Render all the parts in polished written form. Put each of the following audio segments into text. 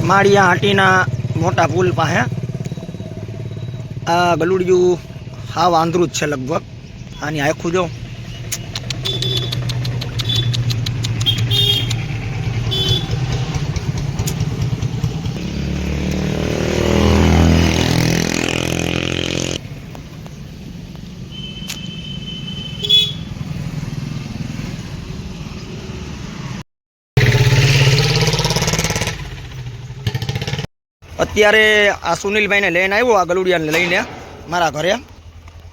माड़िया हाटीना मोटा पुल पासे आ गलुड़ियू हाव आंधळू ज छे लगभग आनी आखू जो अत्यारे आ सुनील भाई ने लईने आव्यो आ गलुड़िया ने लईने मारा घरे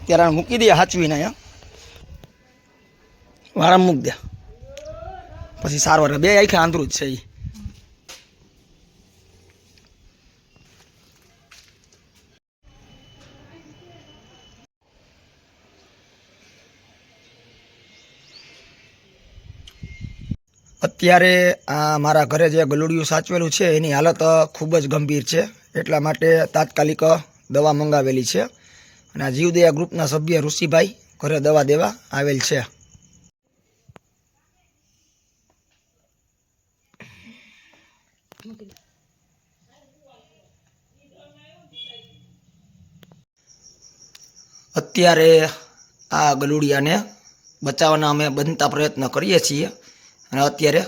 त्यारे मूकी दे हाचवीने अहींया वाळा मूक दे पछी सारवार बे आखे आंधळू ज छे ई अत्यारे आ मारा घरे जे गलुड़िયું साचवेલું છે એની હાલત ખૂબ જ ગંભીર છે એટલા માટે તાત્કાલિક દવા મંગાવેલી છે અને આ જીવદયા ગ્રુપના સભ્ય ઋષિભાઈ ઘરે દવા દેવા આવેલ છે। અત્યારે આ ગલુડિયાને બચાવવાના અમે બનતા પ્રયત્ન કરીએ છીએ અને અત્યારે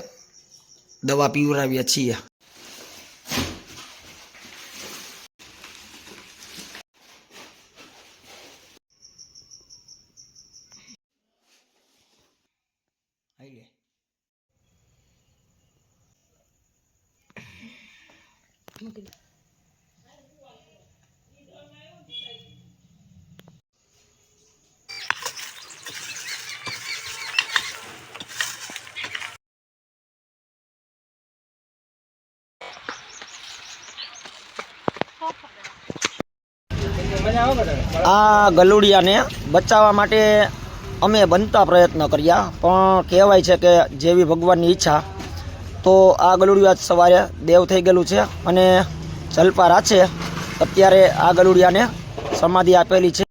દવા પીવડાવીએ છીએ। आ गलुड़िया ने बचावा माटे अमे बनता प्रयत्न कर्या पण कहेवाय छे के जेवी भगवाननी ईच्छा तो आ गलुड़िया आज सवारे देव थई गेलुं छे अने जलपा राछे अत्यारे आ गलुड़िया ने समाधि आपेली छे।